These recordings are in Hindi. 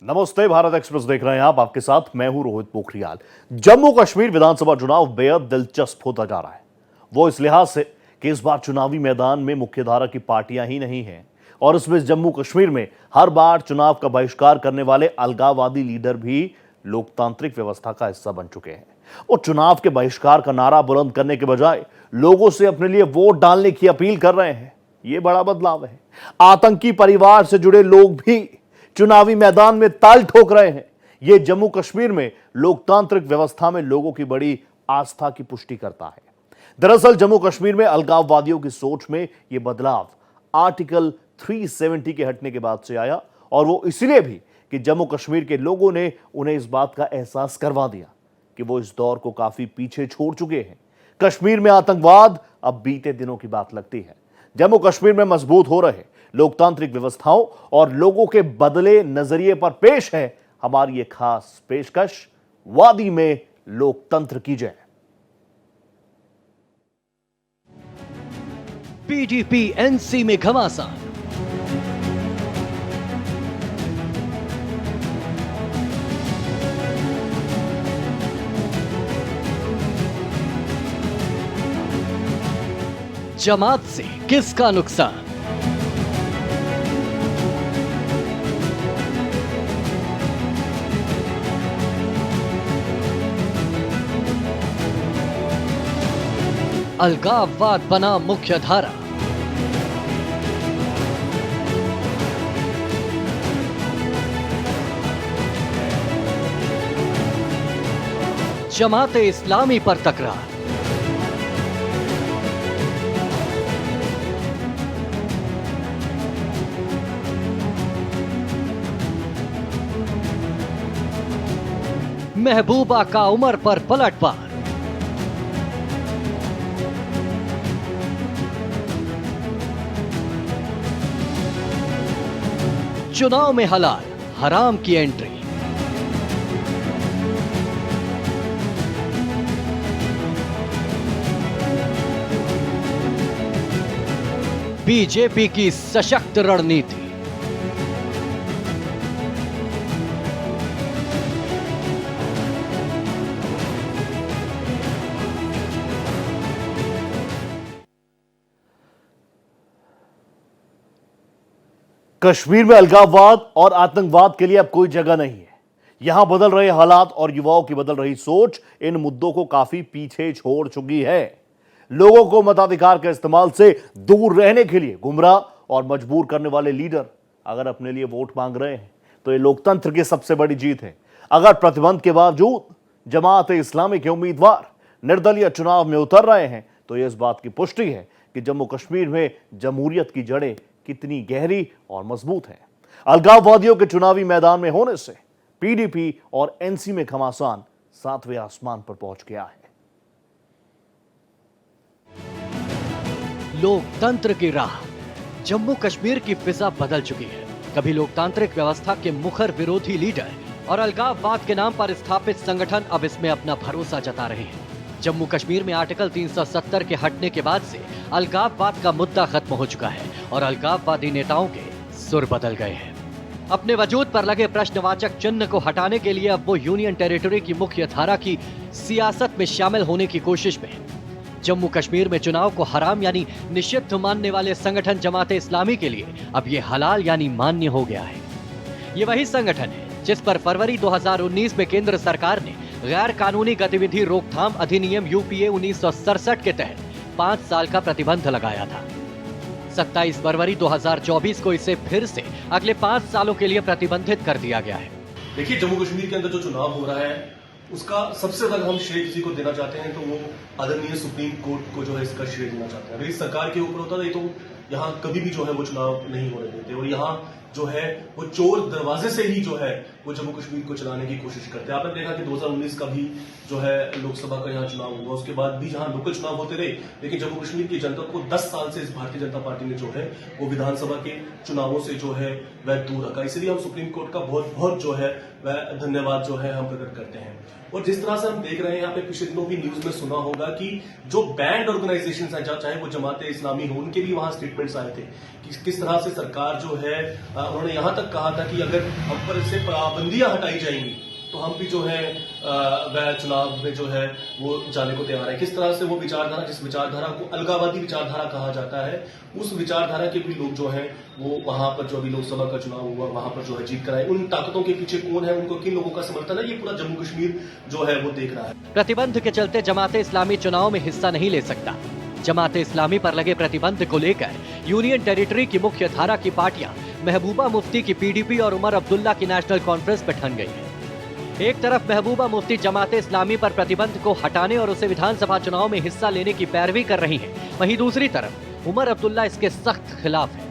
नमस्ते, भारत एक्सप्रेस देख रहे हैं आप। आपके साथ मैं हूं रोहित पोखरियाल। जम्मू कश्मीर विधानसभा चुनाव बेहद दिलचस्प होता जा रहा है। वो इस लिहाज से कि इस बार चुनावी मैदान में मुख्यधारा की पार्टियां ही नहीं हैं और इसमें जम्मू कश्मीर में हर बार चुनाव का बहिष्कार करने वाले अलगाववादी लीडर भी लोकतांत्रिक व्यवस्था का हिस्सा बन चुके हैं। वो चुनाव के बहिष्कार का नारा बुलंद करने के बजाय लोगों से अपने लिए वोट डालने की अपील कर रहे हैं। ये बड़ा बदलाव है। आतंकी परिवार से जुड़े लोग भी चुनावी मैदान में ताल ठोक रहे हैं। यह जम्मू कश्मीर में लोकतांत्रिक व्यवस्था में लोगों की बड़ी आस्था की पुष्टि करता है। दरअसल जम्मू कश्मीर में अलगाववादियों की सोच में यह बदलाव आर्टिकल 370 के हटने के बाद से आया, और वो इसलिए भी कि जम्मू कश्मीर के लोगों ने उन्हें इस बात का एहसास करवा दिया कि वो इस दौर को काफी पीछे छोड़ चुके हैं। कश्मीर में आतंकवाद अब बीते दिनों की बात लगती है। जम्मू कश्मीर में मजबूत हो रहे लोकतांत्रिक व्यवस्थाओं और लोगों के बदले नजरिए पर पेश है हमारी ये खास पेशकश, वादी में लोकतंत्र की जय। पीडीपी एनसी में घमासान। जमात से किसका नुकसान? अलगाववाद बना मुख्य धारा। जमाते इस्लामी पर तकरार। महबूबा का उमर पर पलटवार। चुनाव में हलाल हराम की एंट्री। बीजेपी की सशक्त रणनीति। कश्मीर में अलगाववाद और आतंकवाद के लिए अब कोई जगह नहीं है। यहां बदल रहे हालात और युवाओं की बदल रही सोच इन मुद्दों को काफी पीछे छोड़ चुकी है। लोगों को मताधिकार के इस्तेमाल से दूर रहने के लिए गुमराह और मजबूर करने वाले लीडर अगर अपने लिए वोट मांग रहे हैं तो ये लोकतंत्र की सबसे बड़ी जीत है। अगर प्रतिबंध के बावजूद जमात इस्लामी के उम्मीदवार निर्दलीय चुनाव में उतर रहे हैं तो यह इस बात की पुष्टि है कि जम्मू कश्मीर में जमहूरियत की जड़ें कितनी गहरी और मजबूत है। अलगाववादियों के चुनावी मैदान में होने से पीडीपी और एनसी में घमासान 7वें आसमान पर पहुंच गया है। लोकतंत्र की राह। जम्मू कश्मीर की फिजा बदल चुकी है। कभी लोकतांत्रिक व्यवस्था के मुखर विरोधी लीडर और अलगाववाद के नाम पर स्थापित संगठन अब इसमें अपना भरोसा जता रहे हैं। जम्मू कश्मीर में आर्टिकल 370 के हटने के बाद से अलगाववाद का मुद्दा खत्म हो चुका है और अलगाववादी नेताओं के सुर बदल गए हैं। अपने वजूद पर लगे प्रश्नवाचक चिन्ह को हटाने के लिए अब वो यूनियन टेरिटरी की मुख्य धारा की सियासत में शामिल होने की कोशिश में है। जम्मू कश्मीर में चुनाव को हराम यानी निषिद्ध मानने वाले संगठन जमाते इस्लामी के लिए अब ये हलाल यानी मान्य हो गया है। ये वही संगठन है जिस पर फरवरी 2019 में केंद्र सरकार ने गैर कानूनी गतिविधि रोकथाम अधिनियम यूपीए 1967 के तहत 5 साल का प्रतिबंध लगाया था। 27 फरवरी 2024 को इसे फिर से अगले 5 सालों के लिए प्रतिबंधित कर दिया गया है। देखिए, जम्मू कश्मीर के अंदर जो चुनाव हो रहा है उसका सबसे ज्यादा हम श्रेय किसी को देना चाहते हैं तो वो आदरणीय सुप्रीम कोर्ट को जो है इसका श्रेय देना चाहते हैं। अगर इस सरकार के ऊपर होता तो यहाँ कभी भी जो है वो चुनाव नहीं होने देते, और यहाँ जो है वो चोर दरवाजे से ही जो है वो जम्मू कश्मीर को चलाने की कोशिश करते हैं। आपने देखा कि 2019 का भी जो है लोकसभा का यहाँ चुनाव हुआ, उसके बाद भी जहाँ लोकल चुनाव होते रहे, लेकिन जम्मू कश्मीर की जनता को 10 साल से इस भारतीय जनता पार्टी ने जो है वो विधानसभा के चुनावों से जो है वह दूर रखा। इसलिए हम सुप्रीम कोर्ट का बहुत बहुत जो है वह धन्यवाद जो है हम प्रकट करते हैं। और जिस तरह से हम देख रहे हैं, यहाँ पे पिछले दिनों भी न्यूज में सुना होगा कि जो बैंड ऑर्गेनाइजेशन है, चाहे वो जमाते इस्लामी हो, उनके भी वहां स्टेटमेंट स्टेटमेंट्स आए थे कि किस तरह से सरकार जो है उन्होंने यहां तक कहा था कि अगर हम पर इससे पाबंदियां हटाई जाएंगी तो हम भी जो है वह चुनाव में जो है वो जाने को तैयार है। किस तरह से वो विचारधारा, जिस विचारधारा को अलगाववादी विचारधारा कहा जाता है, उस विचारधारा के भी लोग जो है वो वहां पर जो अभी लोकसभा का चुनाव हुआ वहां पर जो है जीत कर आए। उन ताकतों के पीछे कौन है, उनको किन लोगों का समर्थन है, ये पूरा जम्मू कश्मीर जो है वो देख रहा है। प्रतिबंध के चलते जमाते इस्लामी चुनाव में हिस्सा नहीं ले सकता। जमाते इस्लामी पर लगे प्रतिबंध को लेकर यूनियन टेरिटरी की मुख्य धारा की पार्टियां महबूबा मुफ्ती की पीडीपी और उमर अब्दुल्ला की नेशनल कॉन्फ्रेंस में ठन गई है। एक तरफ महबूबा मुफ्ती जमाते इस्लामी पर प्रतिबंध को हटाने और उसे विधानसभा चुनाव में हिस्सा लेने की पैरवी कर रही है, वहीं दूसरी तरफ उमर अब्दुल्ला इसके सख्त खिलाफ है।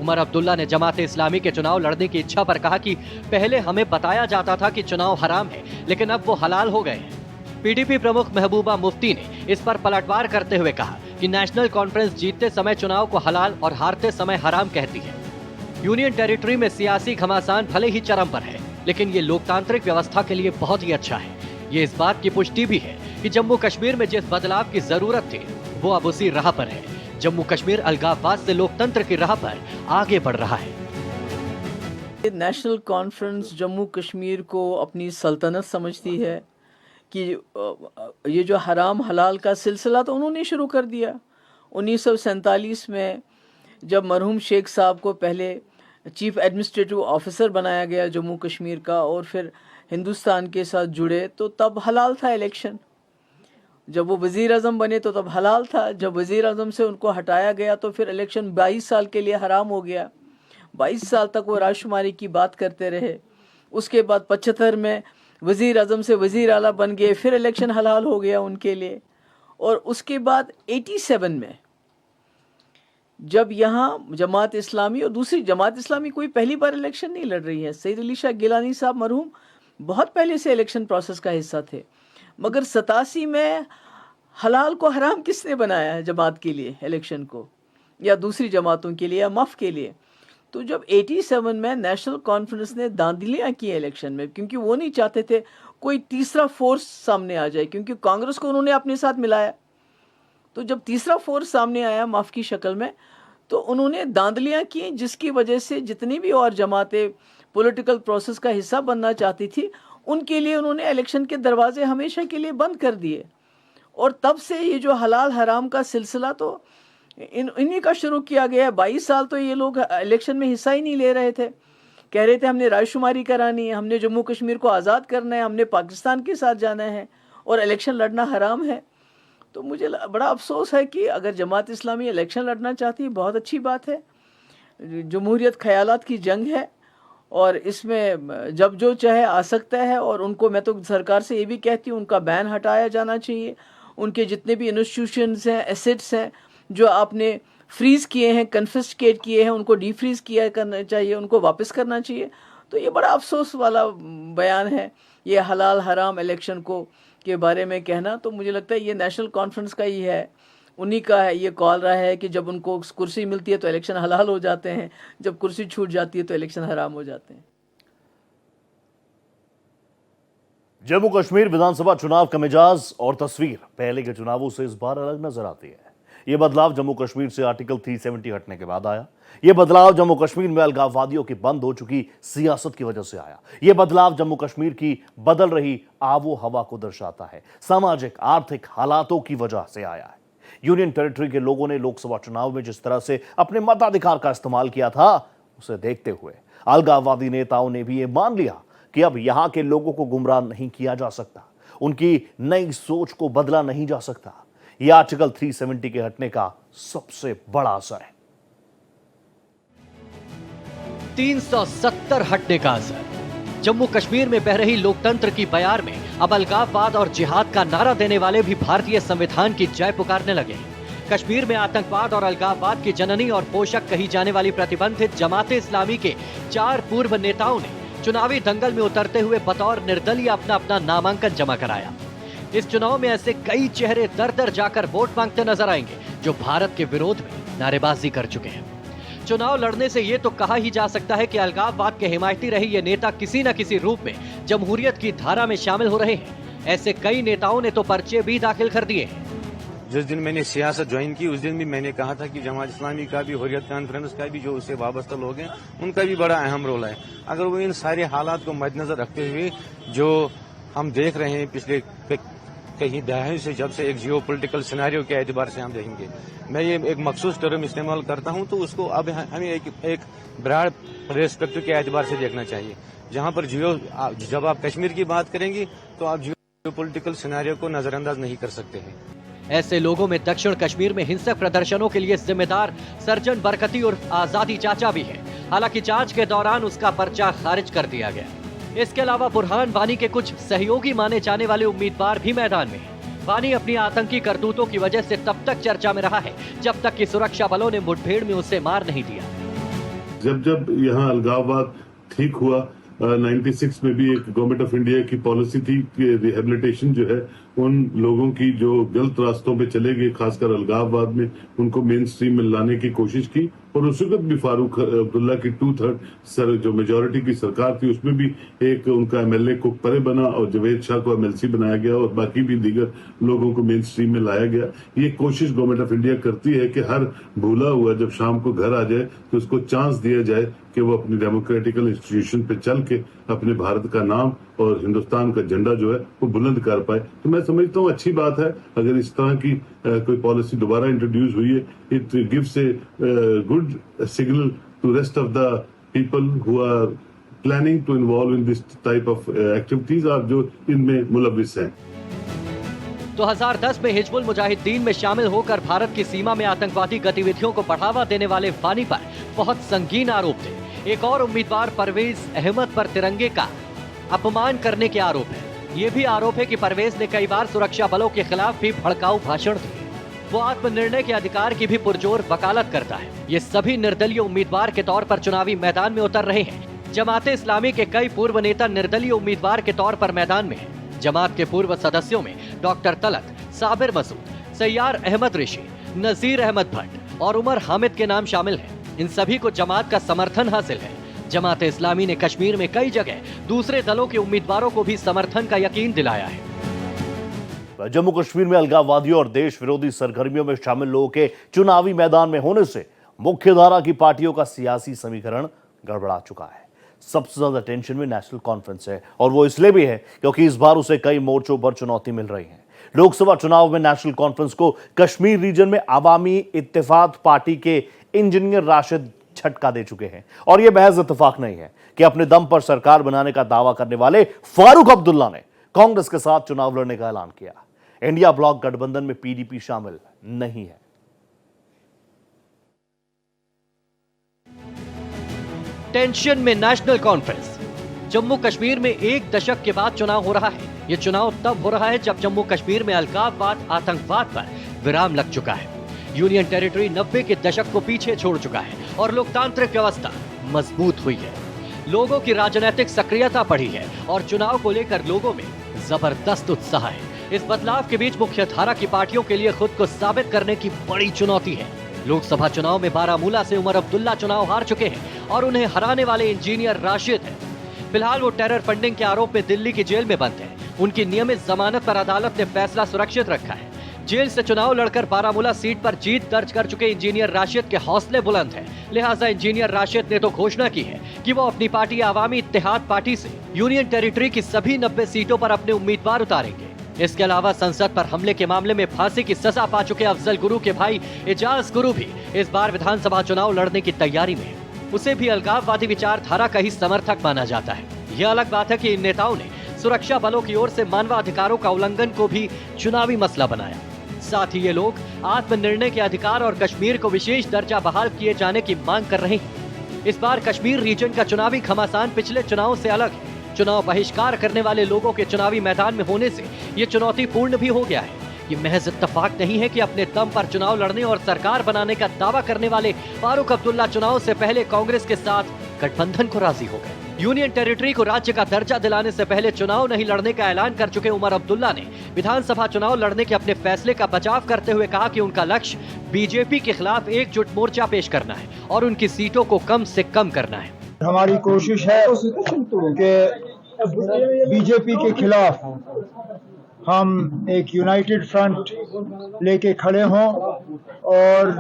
उमर अब्दुल्ला ने जमाते इस्लामी के चुनाव लड़ने की इच्छा पर कहा कि पहले हमें बताया जाता था कि चुनाव हराम है, लेकिन अब वो हलाल हो गए हैं। पीडीपी प्रमुख महबूबा मुफ्ती ने इस पर पलटवार करते हुए कहा कि नेशनल कॉन्फ्रेंस जीतते समय चुनाव को हलाल और हारते समय हराम कहती है। यूनियन टेरिटरी में सियासी घमासान भले ही चरम पर है, लेकिन ये लोकतांत्रिक व्यवस्था के लिए बहुत ही अच्छा है। ये इस बात की पुष्टि भी है कि जम्मू कश्मीर में जिस बदलाव की जरूरत थी वो अब उसी राह पर है। जम्मू कश्मीर अलगाववाद से लोकतंत्र की राह पर आगे बढ़ रहा है। नेशनल कॉन्फ्रेंस जम्मू कश्मीर को अपनी सल्तनत समझती है कि ये जो हराम हलाल का सिलसिला तो उन्होंने शुरू कर दिया। 1947 में जब मरहूम शेख साहब को पहले चीफ एडमिनिस्ट्रेटिव ऑफिसर बनाया गया जम्मू कश्मीर का और फिर हिंदुस्तान के साथ जुड़े, तो तब हलाल था इलेक्शन। जब वो वज़ीर आज़म बने तो तब हलाल था। जब वज़ीर आज़म से उनको हटाया गया तो फिर इलेक्शन 22 साल के लिए हराम हो गया। 22 साल तक वो राजकुमारी की बात करते रहे। उसके बाद 75 में वज़ीर आज़म से वज़ीर आला बन गए, फिर इलेक्शन हलाल हो गया उनके लिए। और उसके बाद 87 में जब यहाँ जमात इस्लामी और दूसरी जमात इस्लामी कोई पहली बार इलेक्शन नहीं लड़ रही है। सैयद अली शाह गिलानी साहब मरहूम बहुत पहले से इलेक्शन प्रोसेस का हिस्सा थे, मगर 87 में हलाल को हराम किसने बनाया है जमात के लिए, इलेक्शन को, या दूसरी जमातों के लिए या मफ के लिए? तो जब 87 में नेशनल कॉन्फ्रेंस ने धांधलियाँ की इलेक्शन में, क्योंकि वो नहीं चाहते थे कोई तीसरा फोर्स सामने आ जाए, क्योंकि कांग्रेस को उन्होंने अपने साथ मिलाया। तो जब तीसरा फोर्स सामने आया माफ की शक्ल में, तो उन्होंने धांधलियाँ की, जिसकी वजह से जितनी भी और जमातें पॉलिटिकल प्रोसेस का हिस्सा बनना चाहती थी उनके लिए उन्होंने इलेक्शन के दरवाजे हमेशा के लिए बंद कर दिए। और तब से ये जो हलाल हराम का सिलसिला तो इन्हीं का शुरू किया गया है। 22 साल तो ये लोग इलेक्शन में हिस्सा ही नहीं ले रहे थे। कह रहे थे हमने राजकुमारी करानी है, हमने जम्मू कश्मीर को आज़ाद करना है, हमने पाकिस्तान के साथ जाना है और इलेक्शन लड़ना हराम है। तो मुझे बड़ा अफसोस है कि अगर जमात इस्लामी इलेक्शन लड़ना चाहती है, बहुत अच्छी बात है। जमहूरियत ख्यालात की जंग है और इसमें जब जो चाहे आ सकता है। और उनको, मैं तो सरकार से ये भी कहती हूँ, उनका बैन हटाया जाना चाहिए। उनके जितने भी इंस्टीट्यूशंस हैं, एसेट्स हैं जो आपने फ्रीज़ किए हैं, कन्फिस्केट किए हैं, उनको डीफ्रीज़ किया करना चाहिए, उनको वापस करना चाहिए। तो ये बड़ा अफसोस वाला बयान है ये हलाल हराम इलेक्शन को के बारे में कहना। तो मुझे लगता है ये नेशनल कॉन्फ्रेंस का ही है, उन्हीं का है ये कॉल रहा है कि जब उनको कुर्सी मिलती है तो इलेक्शन हलाल हो जाते हैं, जब कुर्सी छूट जाती है तो इलेक्शन हराम हो जाते हैं। जम्मू कश्मीर विधानसभा चुनाव का मिजाज और तस्वीर पहले के चुनावों से इस बार अलग नजर आती है। यह बदलाव जम्मू कश्मीर से आर्टिकल 370 हटने के बाद आया। यह बदलाव जम्मू कश्मीर में अलगाववादियों की बंद हो चुकी सियासत की वजह से आया। यह बदलाव जम्मू कश्मीर की बदल रही आबो हवा को दर्शाता है, सामाजिक आर्थिक हालातों की वजह से आया है। यूनियन टेरिटरी के लोगों ने लोकसभा चुनाव में जिस तरह से अपने मताधिकार का इस्तेमाल किया था, उसे देखते हुए अलगाववादी नेताओं ने भी यह मान लिया कि अब यहां के लोगों को गुमराह नहीं किया जा सकता, उनकी नई सोच को बदला नहीं जा सकता। यह आर्टिकल 370 के हटने का सबसे बड़ा असर है। 370 हटने का असर। जम्मू कश्मीर में बह रही लोकतंत्र की बयार में अब अलगाववाद और जिहाद का नारा देने वाले भी भारतीय संविधान की जय पुकारने लगे। कश्मीर में आतंकवाद और अलगाववाद की जननी और पोषक कही जाने वाली प्रतिबंधित जमाते इस्लामी के 4 पूर्व नेताओं ने चुनावी दंगल में उतरते हुए बतौर निर्दलीय अपना अपना नामांकन जमा कराया। इस चुनाव में ऐसे कई चेहरे दर दर जाकर वोट मांगते नजर आएंगे जो भारत के विरोध में नारेबाजी कर चुके हैं। चुनाव लड़ने से ये तो कहा ही जा सकता है कि अलगाववाद के हिमायती रहे ये नेता किसी न किसी रूप में जमहूरियत की धारा में शामिल हो रहे हैं। ऐसे कई नेताओं ने तो पर्चे भी दाखिल कर दिए हैं। जिस दिन मैंने सियासत ज्वाइन की उस दिन भी मैंने कहा था कि जमात इस्लामी का भी, हुर्रियत कॉन्फ्रेंस का भी, जो उससे वाबस्ता लोग हैं उनका भी बड़ा अहम रोल है। अगर वो इन सारे हालात को मद्देनजर रखते हुए जो हम देख रहे हैं पिछले कई दहाइयों से, जब से एक जियो पोलिटिकल सिनेरियो के एतबार से हम देखेंगे, मैं ये एक मखसूस टर्म इस्तेमाल करता हूं, तो उसको अब हमें एक ब्रॉड पर्सपेक्टिव के एतबार से देखना चाहिए। जहां पर जब आप कश्मीर की बात करेंगे तो आप जियो पोलिटिकल सिनेरियो को नजरअंदाज नहीं कर सकते हैं। ऐसे लोगों में दक्षिण कश्मीर में हिंसक प्रदर्शनों के लिए जिम्मेदार सर्जन बरकती और आजादी चाचा भी है। हालांकि जांच के दौरान उसका पर्चा खारिज कर दिया गया। इसके अलावा बुरहान वानी के कुछ सहयोगी माने जाने वाले उम्मीदवार भी मैदान में हैं। वानी अपनी आतंकी करतूतों की वजह से तब तक चर्चा में रहा है जब तक कि सुरक्षा बलों ने मुठभेड़ में उसे मार नहीं दिया। जब यहाँ अलगाववाद ठीक हुआ, 96 में भी एक गवर्नमेंट ऑफ इंडिया की पॉलिसी थी कि रिहेबिलिटेशन जो है उन लोगों की जो गलत रास्तों पे चले गए, खासकर अलगाववाद में, उनको मेन स्ट्रीम में लाने की कोशिश की। और उस वक्त भी फारूक अब्दुल्ला की 2/3 जो मेजोरिटी की सरकार थी उसमें भी एक उनका एमएलए कुकपरे बना और जवेद शाह को एमएलसी बनाया गया और बाकी भी दीगर लोगों को मेन स्ट्रीम में लाया गया। ये कोशिश गवर्नमेंट ऑफ इंडिया करती है कि हर भूला हुआ जब शाम को घर आ जाए तो उसको चांस दिया जाए कि वो अपनी डेमोक्रेटिकल इंस्टीट्यूशन पे चल के अपने भारत का नाम और हिंदुस्तान का झंडा जो है वो बुलंद कर पाए। तो मैं समझता हूँ अच्छी बात है अगर इस तरह की कोई पॉलिसी दोबारा इंट्रोड्यूस हुई है। It gives a good signal to rest of the people who are planning to involve in this type of activities और जो इनमें मुलविस हैं। 2010 में हिजबुल मुजाहिदीन में शामिल होकर भारत की सीमा में आतंकवादी गतिविधियों को बढ़ावा देने वाले वानी पर बहुत संगीन आरोप थे। एक और उम्मीदवार परवेज अहमद पर तिरंगे का अपमान करने के आरोप है। ये भी आरोप है कि परवेज ने कई बार सुरक्षा बलों के खिलाफ भी भड़काऊ भाषण दिए। वो आत्मनिर्णय के अधिकार की भी पुरजोर वकालत करता है। ये सभी निर्दलीय उम्मीदवार के तौर पर चुनावी मैदान में उतर रहे हैं। जमाते इस्लामी के कई पूर्व नेता निर्दलीय उम्मीदवार के तौर पर मैदान में हैं। जमात के पूर्व सदस्यों में डॉक्टर तलत, साबिर मसूद, सैयार अहमद ऋषि, नजीर अहमद भट्ट और उमर हामिद के नाम शामिल हैं। इन सभी को जमात का समर्थन हासिल है। जमात इस्लामी ने कश्मीर में कई जगह दूसरे दलों के उम्मीदवारों को भी समर्थन का यकीन दिलाया है। जम्मू कश्मीर में अलगाववादियों और देश विरोधी सरगर्मियों में शामिल लोगों के चुनावी मैदान में होने से मुख्यधारा की पार्टियों का सियासी समीकरण गड़बड़ा चुका है। सबसे ज्यादा टेंशन में नेशनल कॉन्फ्रेंस है और वो इसलिए भी है क्योंकि इस बार उसे कई मोर्चों पर चुनौती मिल रही है। लोकसभा चुनाव में नेशनल कॉन्फ्रेंस को कश्मीर रीजन में अवामी इत्तेफाक पार्टी के इंजीनियर राशिद झटका दे चुके हैं और यह महज इत्तेफाक नहीं है कि अपने दम पर सरकार बनाने का दावा करने वाले फारूक अब्दुल्ला ने कांग्रेस के साथ चुनाव लड़ने का ऐलान किया। इंडिया ब्लॉक गठबंधन में पीडीपी शामिल नहीं है। टेंशन में नेशनल कॉन्फ्रेंस। जम्मू कश्मीर में एक दशक के बाद चुनाव हो रहा है। यह चुनाव तब हो रहा है जब जम्मू कश्मीर में अलगाववाद, आतंकवाद पर विराम लग चुका है। यूनियन टेरिटरी 90 के दशक को पीछे छोड़ चुका है और लोकतांत्रिक व्यवस्था मजबूत हुई है। लोगों की राजनीतिक सक्रियता बढ़ी है और चुनाव को लेकर लोगों में जबरदस्त उत्साह है। इस बदलाव के बीच मुख्यधारा की पार्टियों के लिए खुद को साबित करने की बड़ी चुनौती है। लोकसभा चुनाव में बारामूला से उमर अब्दुल्ला चुनाव हार चुके हैं और उन्हें हराने वाले इंजीनियर राशिद हैं। फिलहाल वो टेरर फंडिंग के आरोप में दिल्ली की जेल में बंद हैं। उनकी नियमित जमानत पर अदालत ने फैसला सुरक्षित रखा है। जेल से चुनाव लड़कर बारामूला सीट पर जीत दर्ज कर चुके इंजीनियर राशिद के हौसले बुलंद हैं। लिहाजा इंजीनियर राशिद ने तो घोषणा की है कि वो अपनी पार्टी अवामी इत्तेहाद पार्टी से यूनियन टेरिटरी की सभी 90 सीटों पर अपने उम्मीदवार उतारेंगे। इसके अलावा संसद पर हमले के मामले में फांसी की सजा पा चुके अफजल गुरु के भाई एजाज गुरु भी इस बार विधानसभा चुनाव लड़ने की तैयारी में है। उसे भी अलगाववादी विचारधारा का ही समर्थक माना जाता है। यह अलग बात है कि इन नेताओं ने सुरक्षा बलों की ओर से मानवाधिकारों का उल्लंघन को भी चुनावी मसला बनाया। साथ ही ये लोग आत्मनिर्णय के अधिकार और कश्मीर को विशेष दर्जा बहाल किए जाने की मांग कर रहे हैं। इस बार कश्मीर रीजन का चुनावी घमासान पिछले चुनाव से अलग है। चुनाव बहिष्कार करने वाले लोगों के चुनावी मैदान में होने से ये चुनौतीपूर्ण भी हो गया है। ये महज इत्तेफाक नहीं है कि अपने दम पर चुनाव लड़ने और सरकार बनाने का दावा करने वाले फारूक अब्दुल्ला चुनाव से पहले कांग्रेस के साथ गठबंधन को राजी हो गए। यूनियन टेरिटरी को राज्य का दर्जा दिलाने से पहले चुनाव नहीं लड़ने का ऐलान कर चुके उमर अब्दुल्ला ने विधानसभा चुनाव लड़ने के अपने फैसले का बचाव करते हुए कहा कि उनका लक्ष्य बीजेपी के खिलाफ एकजुट मोर्चा पेश करना है और उनकी सीटों को कम से कम करना है। हमारी कोशिश है कि बीजेपी के खिलाफ हम एक यूनाइटेड फ्रंट लेके खड़े हों और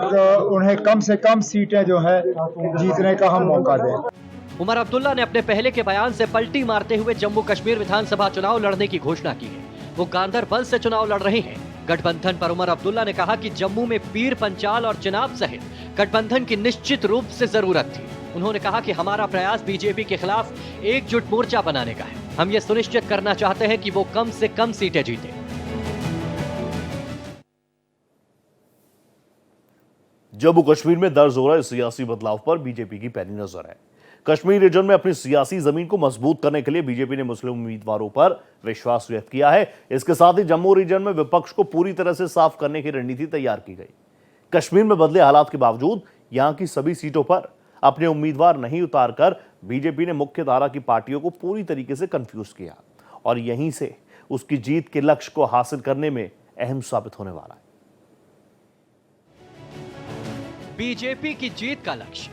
उन्हें कम से कम सीटें जो है जीतने का हम मौका दें। उमर अब्दुल्ला ने अपने पहले के बयान से पलटी मारते हुए जम्मू कश्मीर विधानसभा चुनाव लड़ने की घोषणा की है। वो गांदरबल से चुनाव लड़ रहे हैं। गठबंधन पर उमर अब्दुल्ला ने कहा कि जम्मू में पीर पंचाल और चिनाब सहित गठबंधन की निश्चित रूप से जरूरत थी। उन्होंने कहा कि हमारा प्रयास बीजेपी के खिलाफ एकजुट मोर्चा बनाने का है। हम ये सुनिश्चित करना चाहते हैं कि वो कम से कम सीटें जीते। जम्मू कश्मीर में दर्ज हो रहे सियासी बदलाव पर बीजेपी की पैनी नजर है। कश्मीर रीजन में अपनी सियासी जमीन को मजबूत करने के लिए बीजेपी ने मुस्लिम उम्मीदवारों पर विश्वास व्यक्त किया है। इसके साथ ही जम्मू रीजन में विपक्ष को पूरी तरह से साफ करने की रणनीति तैयार की गई। कश्मीर में बदले हालात के बावजूद यहां की सभी सीटों पर अपने उम्मीदवार नहीं उतारकर बीजेपी ने मुख्य धारा की पार्टियों को पूरी तरीके से कंफ्यूज किया और यहीं से उसकी जीत के लक्ष्य को हासिल करने में अहम साबित होने वाला है। बीजेपी की जीत का लक्ष्य।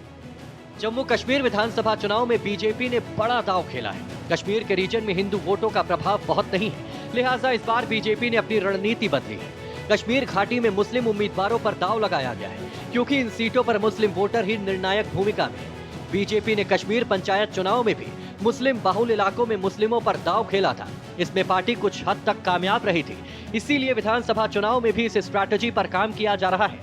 जम्मू कश्मीर विधानसभा चुनाव में बीजेपी ने बड़ा दांव खेला है। कश्मीर के रीजन में हिंदू वोटों का प्रभाव बहुत नहीं है, लिहाजा इस बार बीजेपी ने अपनी रणनीति बदली है। कश्मीर घाटी में मुस्लिम उम्मीदवारों पर दांव लगाया गया है, क्योंकि इन सीटों पर मुस्लिम वोटर ही निर्णायक भूमिका में है। बीजेपी ने कश्मीर पंचायत चुनाव में भी मुस्लिम बाहुल इलाकों में मुस्लिमों पर दांव खेला था। इसमें पार्टी कुछ हद तक कामयाब रही थी, इसीलिए विधानसभा चुनाव में भी इस स्ट्रैटेजी पर काम किया जा रहा है।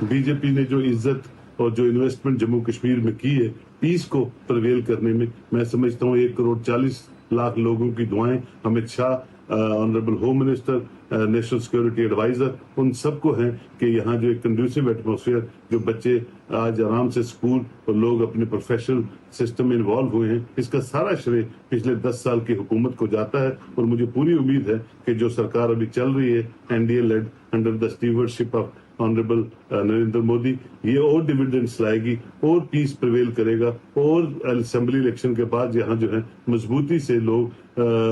बीजेपी ने जो इज्जत और जो इन्वेस्टमेंट जम्मू कश्मीर में की है, पीस को प्रवेल करने में, मैं समझता हूँ 1,40,00,000 लोगों की दुआएं, Amit Shah, honourable home minister, national security adviser, उन सबको है कि यहाँ जो एक कंड्यूसिव एटमॉस्फेयर, जो बच्चे आज आराम से स्कूल और लोग अपने प्रोफेशनल सिस्टम में इन्वॉल्व हुए हैं, इसका सारा श्रेय पिछले 10 साल की हुकूमत को जाता है। और मुझे पूरी उम्मीद है कि जो सरकार अभी चल रही है, NDA led under the stewardship of honourable Narendra Modi, ये और डिविडेंड्स लाएगी और पीस प्रिवेल करेगा और असेंबली इलेक्शन के बाद यहाँ जो है मजबूती से लोग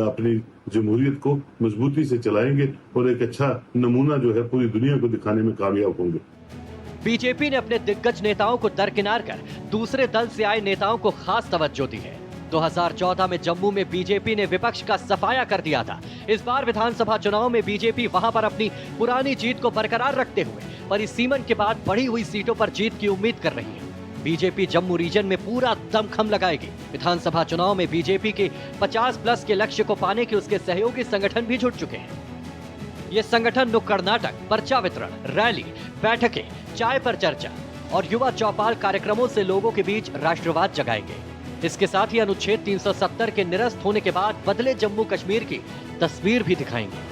अपनी जमहूरियत को मजबूती से चलाएंगे और एक अच्छा नमूना जो है पूरी दुनिया को दिखाने में कामयाब होंगे। बीजेपी ने अपने दिग्गज नेताओं को दरकिनार कर दूसरे दल से आए नेताओं को खास तवज्जो दी है। 2014 में जम्मू में बीजेपी ने विपक्ष का सफाया कर दिया था। इस बार विधानसभा चुनाव में बीजेपी वहां पर अपनी पुरानी जीत को बरकरार रखते हुए परिसीमन के बाद बढ़ी हुई सीटों पर जीत की उम्मीद कर रही है। बीजेपी जम्मू रीजन में पूरा दमखम लगाएगी। विधानसभा चुनाव में बीजेपी के 50+ के लक्ष्य को पाने के उसके सहयोगी संगठन भी जुट चुके हैं। ये संगठन नुक्कड़ नाटक, पर्चा वितरण, रैली, बैठकें, चाय पर चर्चा और युवा चौपाल कार्यक्रमों से लोगों के बीच राष्ट्रवाद जगाएंगे। इसके साथ ही अनुच्छेद 370 के निरस्त होने के बाद बदले जम्मू कश्मीर की तस्वीर भी दिखाएंगे।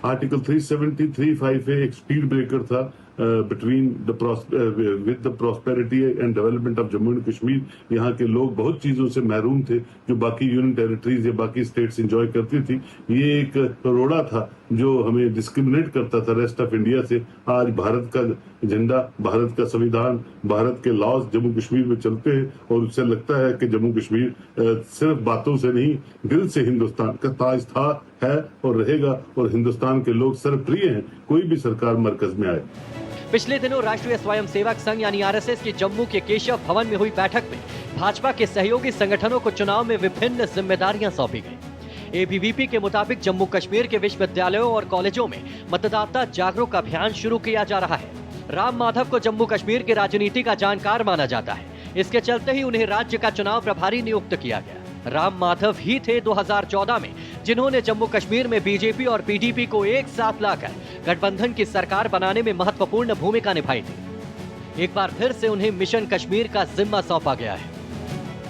आर्टिकल 370(3)(5) एक स्पीड ब्रेकर था between with the prosperity and development of Jammu and Kashmir. यहाँ के लोग बहुत चीजों से महरूम थे जो बाकी यूनियन टेरिटरीज या बाकी स्टेट्स एंजॉय करती थी। ये एक रोड़ा था जो हमें डिस्क्रिमिनेट करता था रेस्ट ऑफ इंडिया से। आज भारत का झंडा, भारत का संविधान, भारत के लॉज जम्मू कश्मीर में चलते हैं और उससे लगता है कि जम्मू कश्मीर सिर्फ बातों से नहीं, दिल से हिंदुस्तान का ताज था, है और रहेगा। और हिंदुस्तान के लोग सर्वप्रिय हैं, कोई भी सरकार मरकज में आए। पिछले दिनों राष्ट्रीय स्वयंसेवक संघ यानी आरएसएस की जम्मू के केशव भवन में हुई बैठक में भाजपा के सहयोगी संगठनों को चुनाव में विभिन्न जिम्मेदारियां सौंपी गई। एबीवीपी के मुताबिक जम्मू कश्मीर के विश्वविद्यालयों और कॉलेजों में मतदाता जागरूक अभियान शुरू किया जा रहा है। राम माधव को जम्मू कश्मीर की राजनीति का जानकार माना जाता है। इसके चलते ही उन्हें राज्य का चुनाव प्रभारी नियुक्त किया गया। राम माधव ही थे 2014 में जिन्होंने जम्मू कश्मीर में बीजेपी और पीडीपी को एक साथ लाकर गठबंधन की सरकार बनाने में महत्वपूर्ण भूमिका निभाई थी। एक बार फिर से उन्हें मिशन कश्मीर का जिम्मा सौंपा गया है।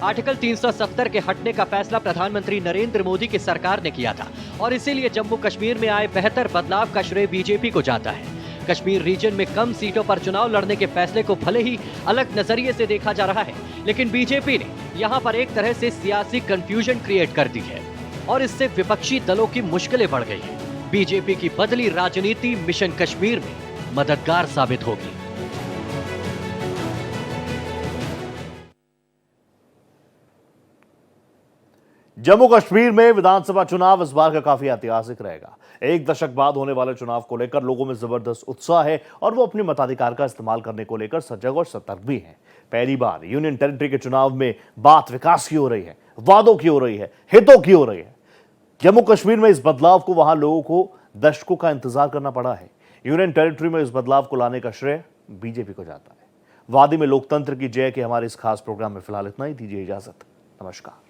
आर्टिकल 370 के हटने का फैसला प्रधानमंत्री नरेंद्र मोदी की सरकार ने किया था और इसीलिए जम्मू कश्मीर में आए बेहतर बदलाव का श्रेय बीजेपी को जाता है। कश्मीर रीजन में कम सीटों पर चुनाव लड़ने के फैसले को भले ही अलग नजरिए से देखा जा रहा है, लेकिन बीजेपी ने यहाँ पर एक तरह से सियासी कंफ्यूजन क्रिएट कर दी है और इससे विपक्षी दलों की मुश्किलें बढ़ गई हैं। बीजेपी की बदली राजनीति मिशन कश्मीर में मददगार साबित होगी। जम्मू कश्मीर में विधानसभा चुनाव इस बार का काफी ऐतिहासिक रहेगा। एक दशक बाद होने वाले चुनाव को लेकर लोगों में जबरदस्त उत्साह है और वो अपने मताधिकार का इस्तेमाल करने को लेकर सजग और सतर्क भी हैं। पहली बार यूनियन टेरिटरी के चुनाव में बात विकास की हो रही है, वादों की हो रही है, हितों की हो रही है। जम्मू कश्मीर में इस बदलाव को वहां लोगों को दशकों का इंतजार करना पड़ा है। यूनियन टेरिटरी में इस बदलाव को लाने का श्रेय बीजेपी को जाता है। वादी में लोकतंत्र की जय के हमारे इस खास प्रोग्राम में फिलहाल इतना ही। दीजिए इजाजत। नमस्कार।